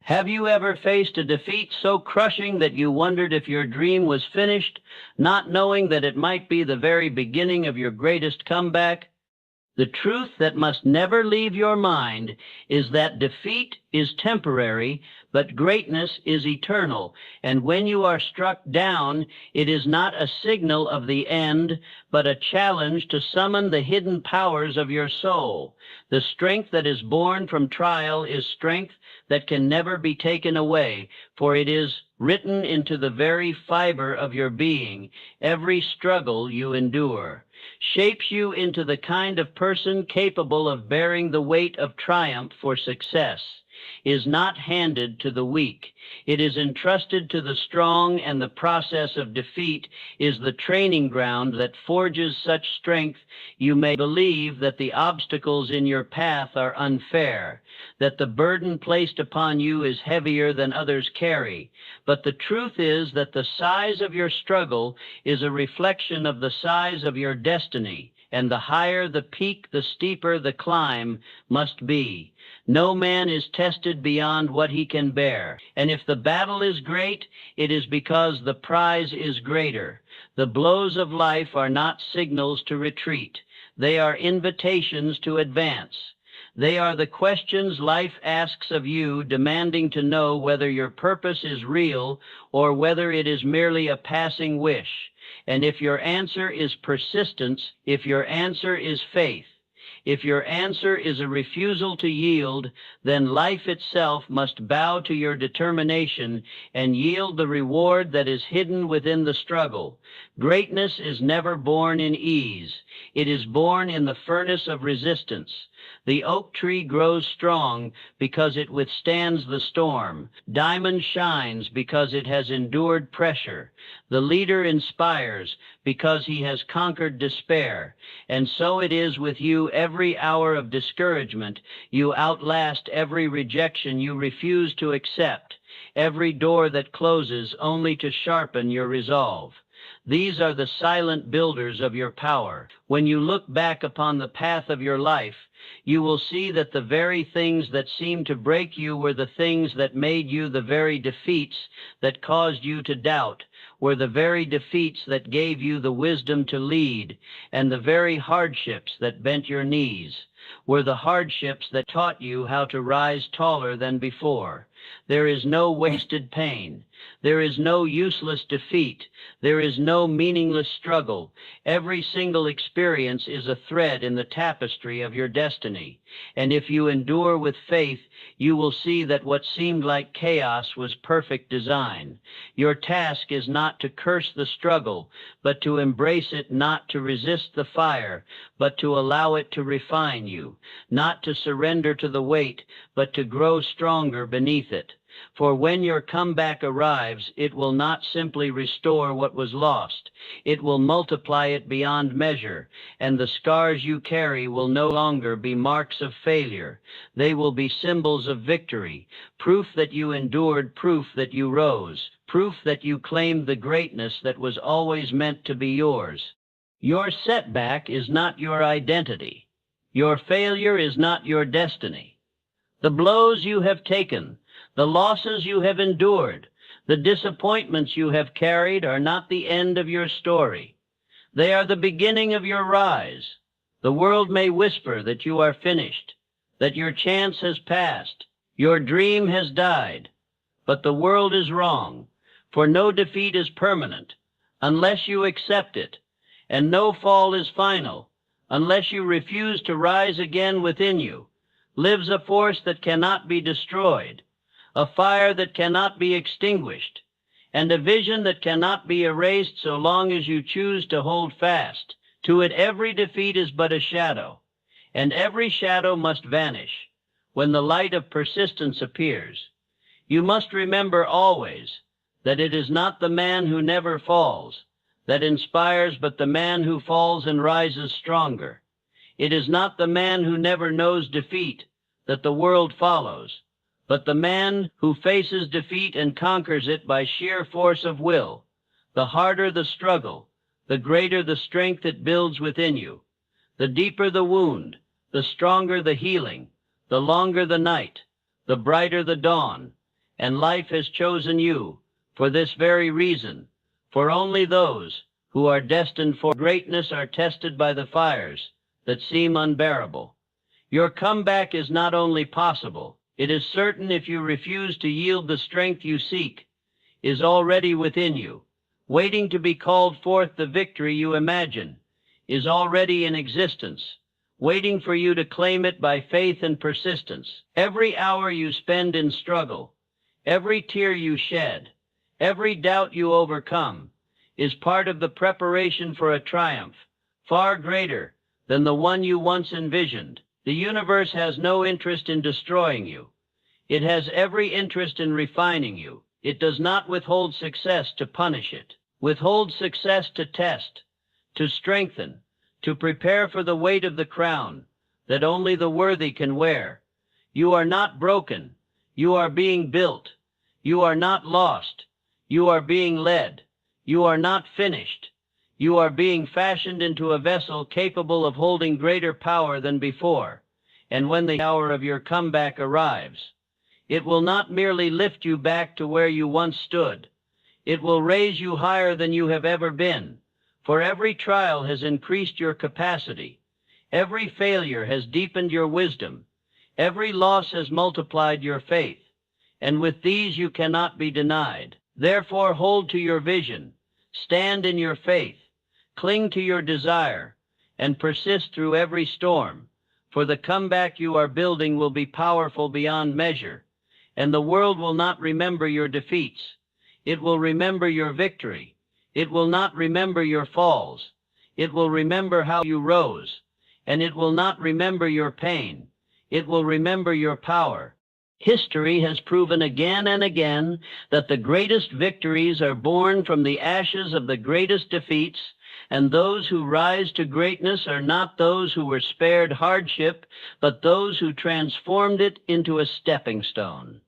Have you ever faced a defeat so crushing that you wondered if your dream was finished, not knowing that it might be the very beginning of your greatest comeback? The truth that must never leave your mind is that defeat is temporary, but greatness is eternal. And when you are struck down, it is not a signal of the end, but a challenge to summon the hidden powers of your soul. The strength that is born from trial is strength that can never be taken away, for it is written into the very fiber of your being. Every struggle you endure shapes you into the kind of person capable of bearing the weight of triumph, for success is not handed to the weak. It is entrusted to the strong, and the process of defeat is the training ground that forges such strength you may believe that the obstacles in your path are unfair, that the burden placed upon you is heavier than others carry. But the truth is that the size of your struggle is a reflection of the size of your destiny, and the higher the peak, the steeper the climb must be. No man is tested beyond what he can bear, and if the battle is great, it is because the prize is greater. The blows of life are not signals to retreat. They are invitations to advance. They are the questions life asks of you, demanding to know whether your purpose is real or whether it is merely a passing wish. And if your answer is persistence, if your answer is faith, if your answer is a refusal to yield, then life itself must bow to your determination and yield the reward that is hidden within the struggle. Greatness is never born in ease. It is born in the furnace of resistance. The oak tree grows strong because it withstands the storm. Diamond shines because it has endured pressure. The leader inspires because he has conquered despair. And so it is with you. Every hour of discouragement, you outlast every rejection you refuse to accept, every door that closes only to sharpen your resolve. These are the silent builders of your power. When you look back upon the path of your life, you will see that the very things that seemed to break you were the things that made you. The very defeats that caused you to doubt were the very defeats that gave you the wisdom to lead, and the very hardships that bent your knees were the hardships that taught you how to rise taller than before. There is no wasted pain. There is no useless defeat. There is no meaningless struggle. Every single experience is a thread in the tapestry of your destiny. And if you endure with faith, you will see that what seemed like chaos was perfect design. Your task is not to curse the struggle, but to embrace it, not to resist the fire, but to allow it to refine you, not to surrender to the weight, but to grow stronger beneath it. For when your comeback arrives, it will not simply restore what was lost. It will multiply it beyond measure, and the scars you carry will no longer be marks of failure. They will be symbols of victory, proof that you endured, proof that you rose, proof that you claimed the greatness that was always meant to be yours. Your setback is not your identity. Your failure is not your destiny. The blows you have taken, the losses you have endured, the disappointments you have carried are not the end of your story. They are the beginning of your rise. The world may whisper that you are finished, that your chance has passed, your dream has died. But the world is wrong, for no defeat is permanent unless you accept it, and no fall is final unless you refuse to rise again. Within you lives a force that cannot be destroyed, a fire that cannot be extinguished, and a vision that cannot be erased so long as you choose to hold fast. To it, every defeat is but a shadow, and every shadow must vanish when the light of persistence appears. You must remember always that it is not the man who never falls that inspires, but the man who falls and rises stronger. It is not the man who never knows defeat that the world follows, but the man who faces defeat and conquers it by sheer force of will. The harder the struggle, the greater the strength it builds within you. The deeper the wound, the stronger the healing. The longer the night, the brighter the dawn. and life has chosen you for this very reason. For only those who are destined for greatness are tested by the fires that seem unbearable. Your comeback is not only possible, it is certain if you refuse to yield. The strength you seek is already within you, waiting to be called forth. The victory you imagine is already in existence, waiting for you to claim it by faith and persistence. Every hour you spend in struggle, every tear you shed, every doubt you overcome, is part of the preparation for a triumph far greater than the one you once envisioned. The universe has no interest in destroying you. It has every interest in refining you. It does not withhold success to punish it. Withhold success to test, to strengthen, to prepare for the weight of the crown that only the worthy can wear. You are not broken. You are being built. You are not lost. You are being led. You are not finished. You are being fashioned into a vessel capable of holding greater power than before. And when the hour of your comeback arrives, it will not merely lift you back to where you once stood. It will raise you higher than you have ever been. For every trial has increased your capacity. Every failure has deepened your wisdom. Every loss has multiplied your faith. And with these you cannot be denied. Therefore hold to your vision. Stand in your faith. Cling to your desire. And persist through every storm. For the comeback you are building will be powerful beyond measure. And the world will not remember your defeats. It will remember your victory. It will not remember your falls. It will remember how you rose. And it will not remember your pain. It will remember your power. History has proven again and again that the greatest victories are born from the ashes of the greatest defeats, and those who rise to greatness are not those who were spared hardship, but those who transformed it into a stepping stone.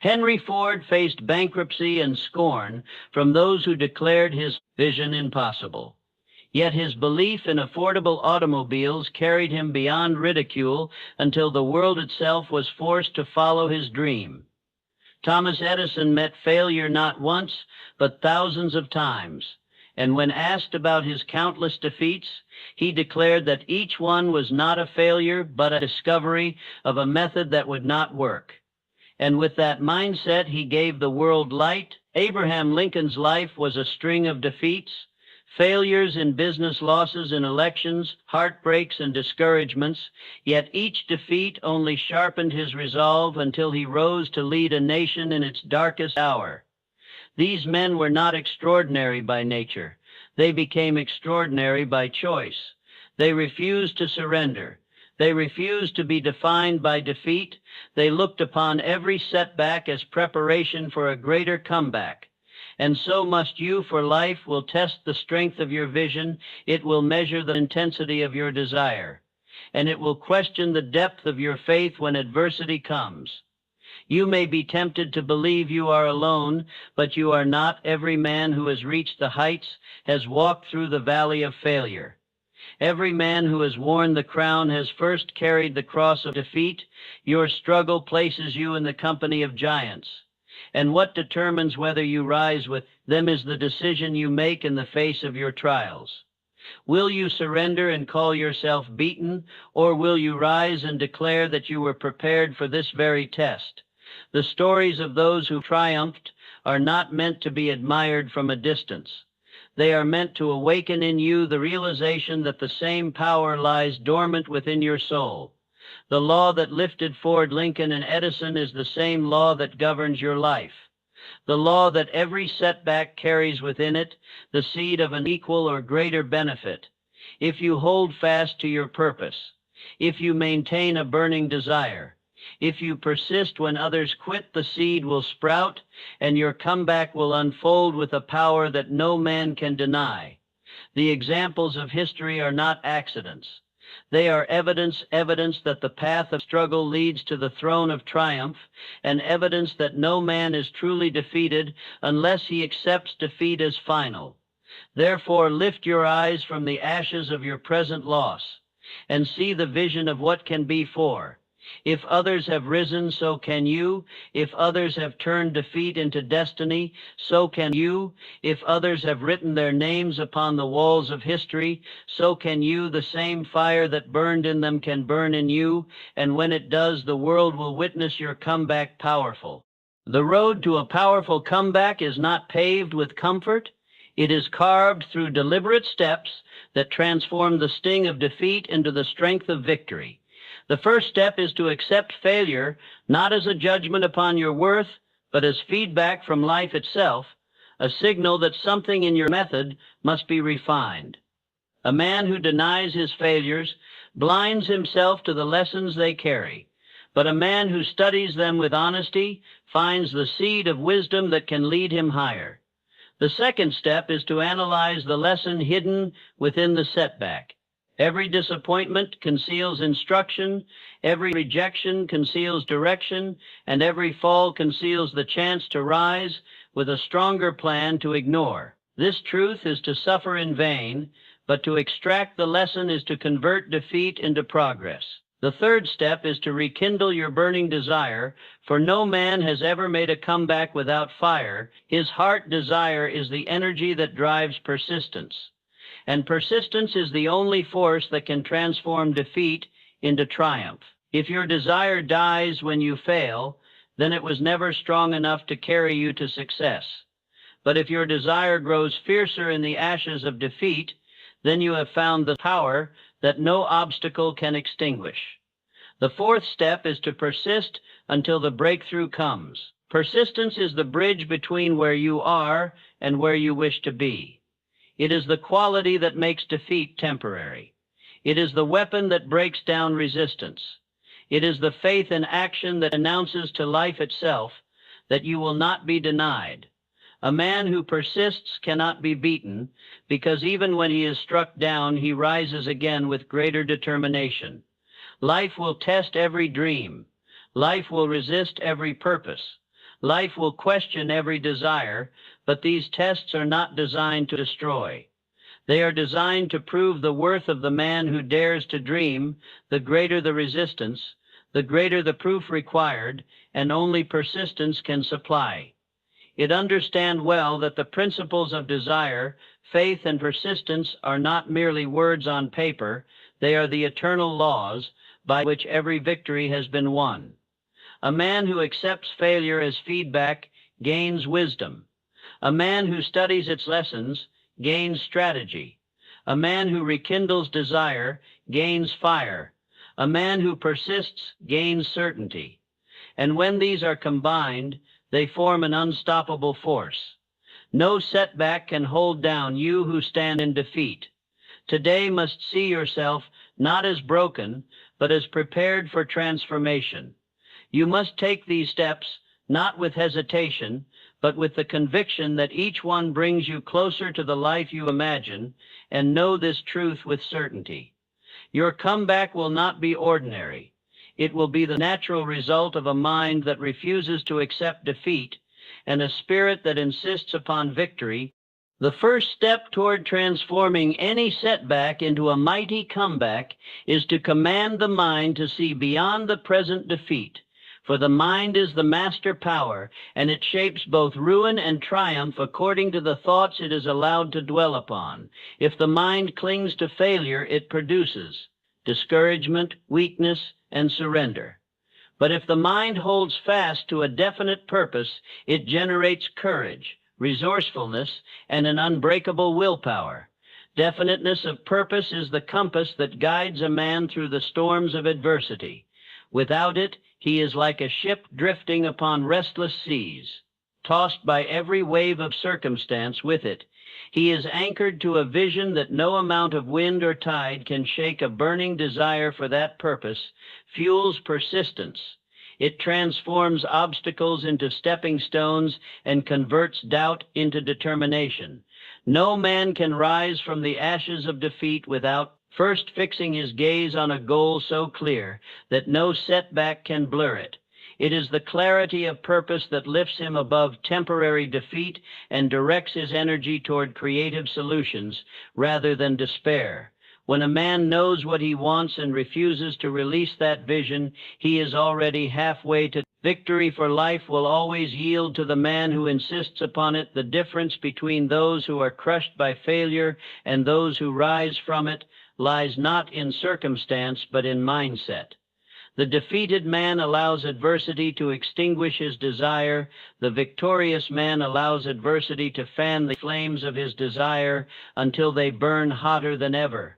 Henry Ford faced bankruptcy and scorn from those who declared his vision impossible. Yet his belief in affordable automobiles carried him beyond ridicule until the world itself was forced to follow his dream. Thomas Edison met failure not once, but thousands of times, and when asked about his countless defeats, he declared that each one was not a failure, but a discovery of a method that would not work. And with that mindset, he gave the world light. Abraham Lincoln's life was a string of defeats, failures in business, losses in elections, heartbreaks and discouragements, yet each defeat only sharpened his resolve until he rose to lead a nation in its darkest hour. These men were not extraordinary by nature. They became extraordinary by choice. They refused to surrender. They refused to be defined by defeat. They looked upon every setback as preparation for a greater comeback. And so must you, for life will test the strength of your vision. It will measure the intensity of your desire. And it will question the depth of your faith when adversity comes. You may be tempted to believe you are alone, but you are not. Every man who has reached the heights has walked through the valley of failure. Every man who has worn the crown has first carried the cross of defeat. Your struggle places you in the company of giants. And what determines whether you rise with them is the decision you make in the face of your trials. Will you surrender and call yourself beaten, or will you rise and declare that you were prepared for this very test? The stories of those who triumphed are not meant to be admired from a distance. They are meant to awaken in you the realization that the same power lies dormant within your soul. The law that lifted Ford, Lincoln, and Edison is the same law that governs your life. The law that every setback carries within it the seed of an equal or greater benefit. If you hold fast to your purpose, if you maintain a burning desire, if you persist when others quit, the seed will sprout, and your comeback will unfold with a power that no man can deny. The examples of history are not accidents. They are evidence that the path of struggle leads to the throne of triumph, and evidence that no man is truly defeated unless he accepts defeat as final. Therefore, lift your eyes from the ashes of your present loss, and see the vision of what can be for. If others have risen, so can you. If others have turned defeat into destiny, so can you. If others have written their names upon the walls of history, so can you. The same fire that burned in them can burn in you, and when it does, the world will witness your comeback powerful. The road to a powerful comeback is not paved with comfort. It is carved through deliberate steps that transform the sting of defeat into the strength of victory. The first step is to accept failure, not as a judgment upon your worth, but as feedback from life itself, a signal that something in your method must be refined. A man who denies his failures blinds himself to the lessons they carry, but a man who studies them with honesty finds the seed of wisdom that can lead him higher. The second step is to analyze the lesson hidden within the setback. Every disappointment conceals instruction, every rejection conceals direction, and every fall conceals the chance to rise with a stronger plan to ignore. This truth is to suffer in vain, but to extract the lesson is to convert defeat into progress. The third step is to rekindle your burning desire, for no man has ever made a comeback without fire. His heart desire is the energy that drives persistence. And persistence is the only force that can transform defeat into triumph. If your desire dies when you fail, then it was never strong enough to carry you to success. But if your desire grows fiercer in the ashes of defeat, then you have found the power that no obstacle can extinguish. The fourth step is to persist until the breakthrough comes. Persistence is the bridge between where you are and where you wish to be. It is the quality that makes defeat temporary. It is the weapon that breaks down resistance. It is the faith in action that announces to life itself that you will not be denied. A man who persists cannot be beaten, because even when he is struck down, he rises again with greater determination. Life will test every dream. Life will resist every purpose. Life will question every desire, but these tests are not designed to destroy. They are designed to prove the worth of the man who dares to dream. The greater the resistance, the greater the proof required, and only persistence can supply. It understands well that the principles of desire, faith, and persistence are not merely words on paper. They are the eternal laws by which every victory has been won. A man who accepts failure as feedback gains wisdom. A man who studies its lessons gains strategy. A man who rekindles desire gains fire. A man who persists gains certainty. And when these are combined, they form an unstoppable force. No setback can hold down you who stand in defeat. Today must see yourself not as broken, but as prepared for transformation. You must take these steps not with hesitation, but with the conviction that each one brings you closer to the life you imagine, and know this truth with certainty. Your comeback will not be ordinary. It will be the natural result of a mind that refuses to accept defeat and a spirit that insists upon victory. The first step toward transforming any setback into a mighty comeback is to command the mind to see beyond the present defeat. For the mind is the master power, and it shapes both ruin and triumph according to the thoughts it is allowed to dwell upon. If the mind clings to failure, it produces discouragement, weakness, and surrender. But if the mind holds fast to a definite purpose, it generates courage, resourcefulness, and an unbreakable willpower. Definiteness of purpose is the compass that guides a man through the storms of adversity. Without it, he is like a ship drifting upon restless seas, tossed by every wave of circumstance with it. He is anchored to a vision that no amount of wind or tide can shake. A burning desire for that purpose fuels persistence. It transforms obstacles into stepping stones and converts doubt into determination. No man can rise from the ashes of defeat without first fixing his gaze on a goal so clear that no setback can blur it. It is the clarity of purpose that lifts him above temporary defeat and directs his energy toward creative solutions rather than despair. When a man knows what he wants and refuses to release that vision, he is already halfway to victory, for life will always yield to the man who insists upon it. The difference between those who are crushed by failure and those who rise from it lies not in circumstance, but in mindset. The defeated man allows adversity to extinguish his desire. The victorious man allows adversity to fan the flames of his desire until they burn hotter than ever.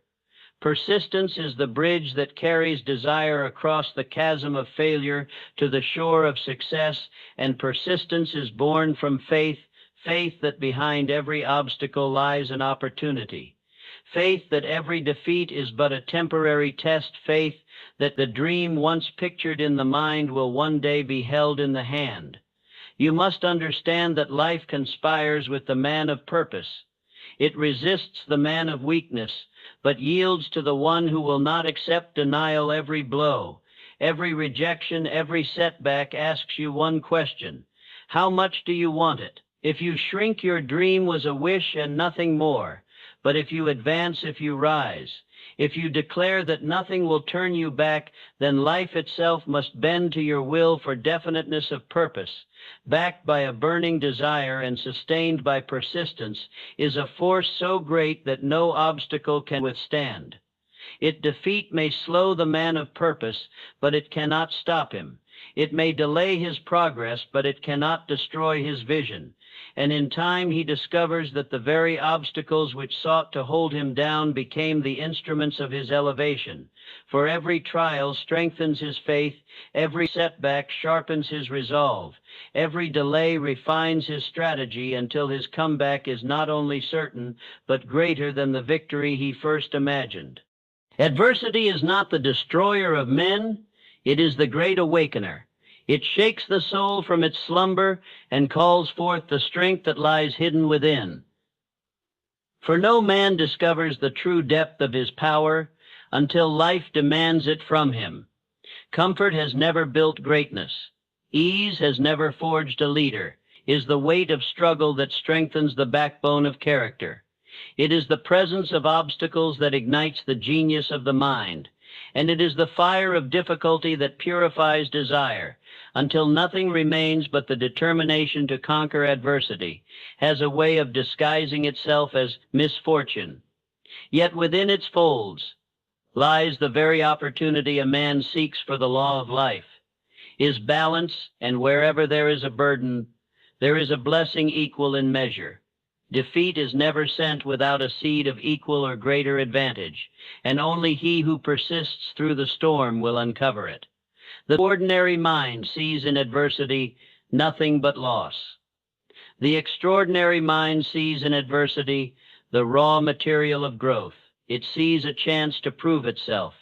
Persistence is the bridge that carries desire across the chasm of failure to the shore of success, and persistence is born from faith, faith that behind every obstacle lies an opportunity. Faith that every defeat is but a temporary test, faith that the dream once pictured in the mind will one day be held in the hand. You must understand that life conspires with the man of purpose. It resists the man of weakness, but yields to the one who will not accept denial. Every blow, every rejection, every setback asks you one question: how much do you want it? If you shrink, your dream was a wish and nothing more. But if you advance, if you rise, if you declare that nothing will turn you back, then life itself must bend to your will, for definiteness of purpose, backed by a burning desire and sustained by persistence, is a force so great that no obstacle can withstand. Its defeat may slow the man of purpose, but it cannot stop him. It may delay his progress, but it cannot destroy his vision. And in time he discovers that the very obstacles which sought to hold him down became the instruments of his elevation. For every trial strengthens his faith, every setback sharpens his resolve, every delay refines his strategy until his comeback is not only certain, but greater than the victory he first imagined. Adversity is not the destroyer of men, it is the great awakener. It shakes the soul from its slumber and calls forth the strength that lies hidden within. For no man discovers the true depth of his power until life demands it from him. Comfort has never built greatness. Ease has never forged a leader. It is the weight of struggle that strengthens the backbone of character. It is the presence of obstacles that ignites the genius of the mind. And it is the fire of difficulty that purifies desire, until nothing remains but the determination to conquer adversity, has a way of disguising itself as misfortune. Yet within its folds lies the very opportunity a man seeks for the law of life, is balance, and wherever there is a burden, there is a blessing equal in measure. Defeat is never sent without a seed of equal or greater advantage, and only he who persists through the storm will uncover it. The ordinary mind sees in adversity nothing but loss. The extraordinary mind sees in adversity the raw material of growth. It sees a chance to prove itself.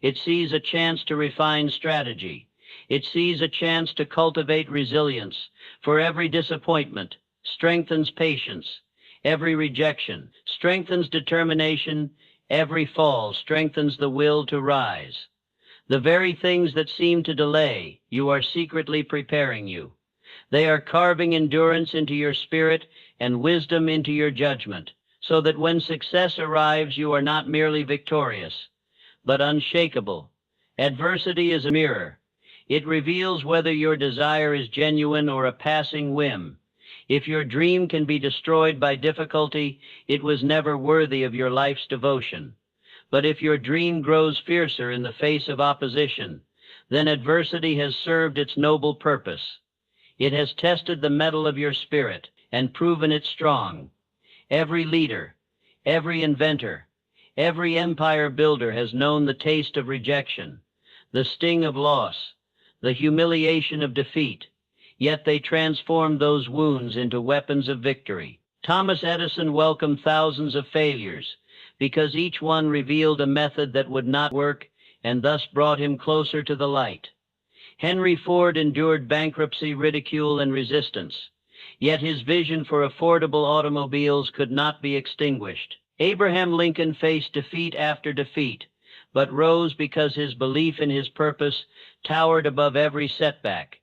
It sees a chance to refine strategy. It sees a chance to cultivate resilience, for every disappointment strengthens patience. Every rejection strengthens determination. Every fall strengthens the will to rise. The very things that seem to delay you are secretly preparing you. They are carving endurance into your spirit and wisdom into your judgment, so that when success arrives, you are not merely victorious, but unshakable. Adversity is a mirror. It reveals whether your desire is genuine or a passing whim. If your dream can be destroyed by difficulty, it was never worthy of your life's devotion. But if your dream grows fiercer in the face of opposition, then adversity has served its noble purpose. It has tested the mettle of your spirit and proven it strong. Every leader, every inventor, every empire builder has known the taste of rejection, the sting of loss, the humiliation of defeat. Yet they transformed those wounds into weapons of victory. Thomas Edison welcomed thousands of failures, because each one revealed a method that would not work and thus brought him closer to the light. Henry Ford endured bankruptcy, ridicule, and resistance, yet his vision for affordable automobiles could not be extinguished. Abraham Lincoln faced defeat after defeat, but rose because his belief in his purpose towered above every setback.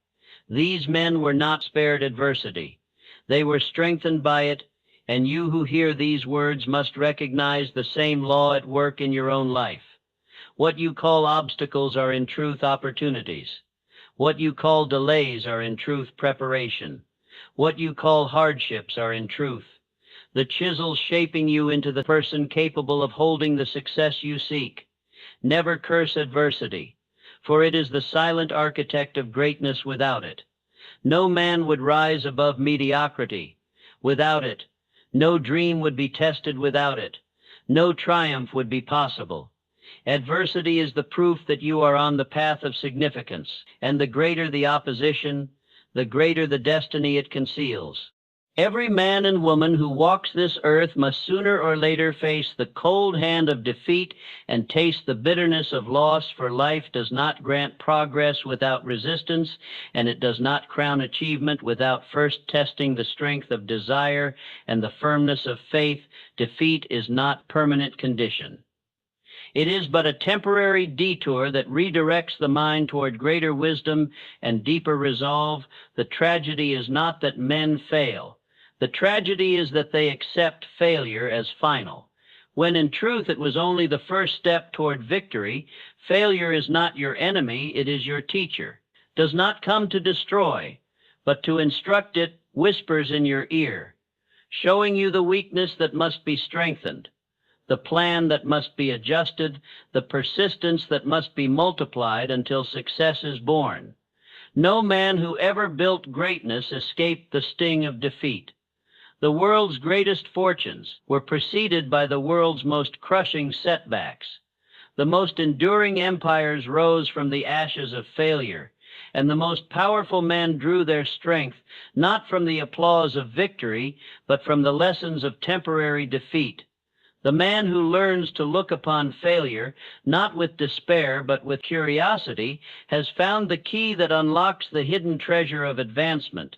These men were not spared adversity. They were strengthened by it, And you who hear these words must recognize the same law at work in your own life. What you call obstacles are in truth opportunities. What you call delays are in truth preparation. What you call hardships are in truth the chisel shaping you into the person capable of holding the success you seek. Never curse adversity, for it is the silent architect of greatness without it. No man would rise above mediocrity without it. No dream would be tested without it. No triumph would be possible. Adversity is the proof that you are on the path of significance, and the greater the opposition, the greater the destiny it conceals. Every man and woman who walks this earth must sooner or later face the cold hand of defeat and taste the bitterness of loss, for life does not grant progress without resistance, and it does not crown achievement without first testing the strength of desire and the firmness of faith. Defeat is not permanent condition. It is but a temporary detour that redirects the mind toward greater wisdom and deeper resolve. The tragedy is not that men fail. The tragedy is that they accept failure as final, when in truth it was only the first step toward victory. Failure is not your enemy, it is your teacher. Does not come to destroy, but to instruct. It whispers in your ear, showing you the weakness that must be strengthened, the plan that must be adjusted, the persistence that must be multiplied until success is born. No man who ever built greatness escaped the sting of defeat. The world's greatest fortunes were preceded by the world's most crushing setbacks. The most enduring empires rose from the ashes of failure, and the most powerful men drew their strength not from the applause of victory, but from the lessons of temporary defeat. The man who learns to look upon failure not with despair but with curiosity has found the key that unlocks the hidden treasure of advancement.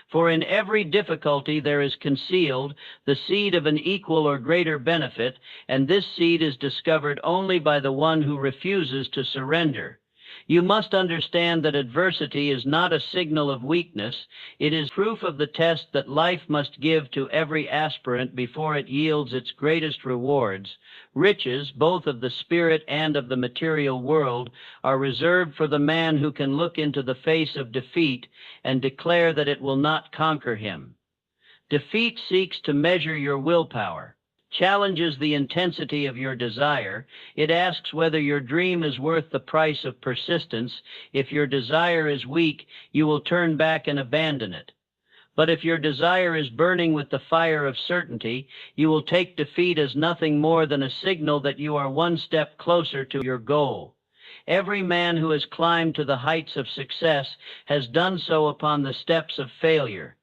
For in every difficulty there is concealed the seed of an equal or greater benefit, and this seed is discovered only by the one who refuses to surrender. You must understand that adversity is not a signal of weakness. It is proof of the test that life must give to every aspirant before it yields its greatest rewards. Riches, both of the spirit and of the material world, are reserved for the man who can look into the face of defeat and declare that it will not conquer him. Defeat seeks to measure your willpower, challenges the intensity of your desire. It asks whether your dream is worth the price of persistence. If your desire is weak, you will turn back and abandon it. But if your desire is burning with the fire of certainty, you will take defeat as nothing more than a signal that you are one step closer to your goal. Every man who has climbed to the heights of success has done so upon the steps of failure.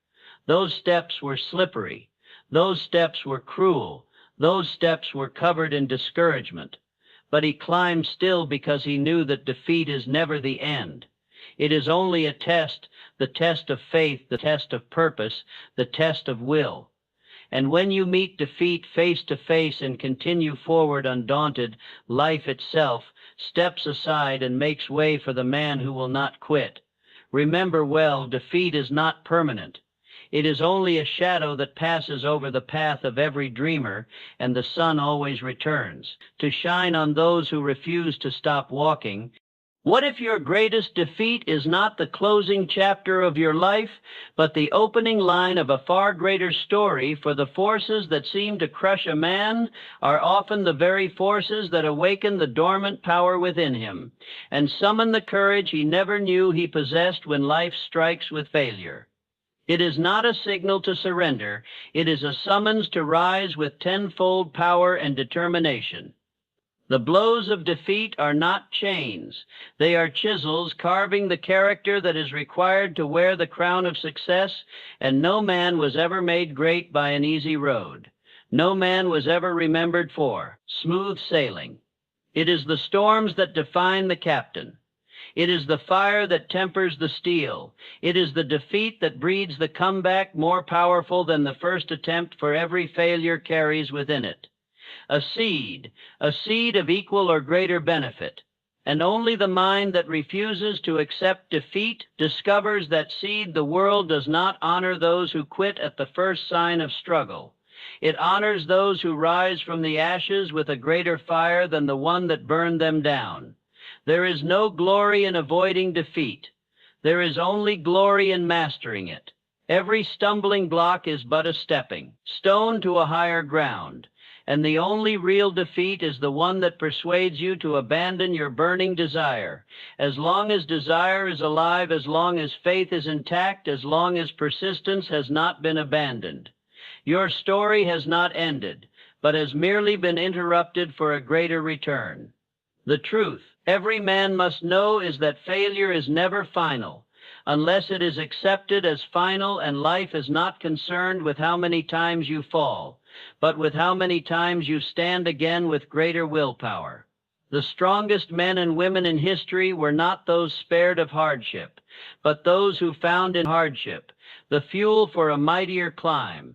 Those steps were slippery. Those steps were cruel. Those steps were covered in discouragement. But he climbed still because he knew that defeat is never the end. It is only a test, the test of faith, the test of purpose, the test of will. And when you meet defeat face to face and continue forward undaunted, life itself steps aside and makes way for the man who will not quit. Remember well, defeat is not permanent. It is only a shadow that passes over the path of every dreamer, and the sun always returns to shine on those who refuse to stop walking. What if your greatest defeat is not the closing chapter of your life, but the opening line of a far greater story? For the forces that seem to crush a man are often the very forces that awaken the dormant power within him, and summon the courage he never knew he possessed when life strikes with failure. It is not a signal to surrender. It is a summons to rise with tenfold power and determination. The blows of defeat are not chains. They are chisels carving the character that is required to wear the crown of success, and no man was ever made great by an easy road. No man was ever remembered for smooth sailing. It is the storms that define the captain. It is the fire that tempers the steel. It is the defeat that breeds the comeback more powerful than the first attempt, for every failure carries within it a seed of equal or greater benefit. And only the mind that refuses to accept defeat discovers that seed. The world does not honor those who quit at the first sign of struggle. It honors those who rise from the ashes with a greater fire than the one that burned them down. There is no glory in avoiding defeat. There is only glory in mastering it. Every stumbling block is but a stepping stone to a higher ground, and the only real defeat is the one that persuades you to abandon your burning desire. As long as desire is alive, as long as faith is intact, as long as persistence has not been abandoned, your story has not ended, but has merely been interrupted for a greater return. The truth every man must know is that failure is never final, unless it is accepted as final, and life is not concerned with how many times you fall, but with how many times you stand again with greater willpower. The strongest men and women in history were not those spared of hardship, but those who found in hardship the fuel for a mightier climb.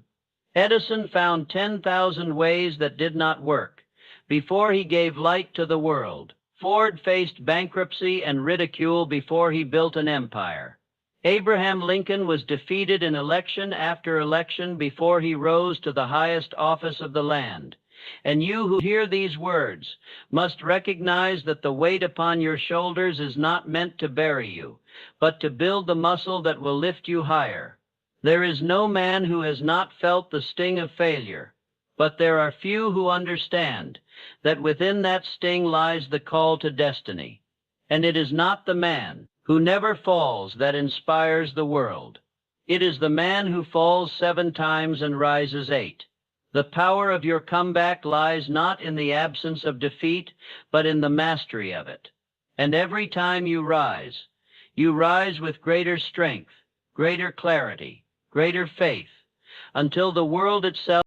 Edison found 10,000 ways that did not work before he gave light to the world. Ford faced bankruptcy and ridicule before he built an empire. Abraham Lincoln was defeated in election after election before he rose to the highest office of the land. And you who hear these words must recognize that the weight upon your shoulders is not meant to bury you, but to build the muscle that will lift you higher. There is no man who has not felt the sting of failure, but there are few who understand that within that sting lies the call to destiny. And it is not the man who never falls that inspires the world. It is the man who falls 7 times and rises 8. The power of your comeback lies not in the absence of defeat, but in the mastery of it. And every time you rise with greater strength, greater clarity, greater faith, until the world itself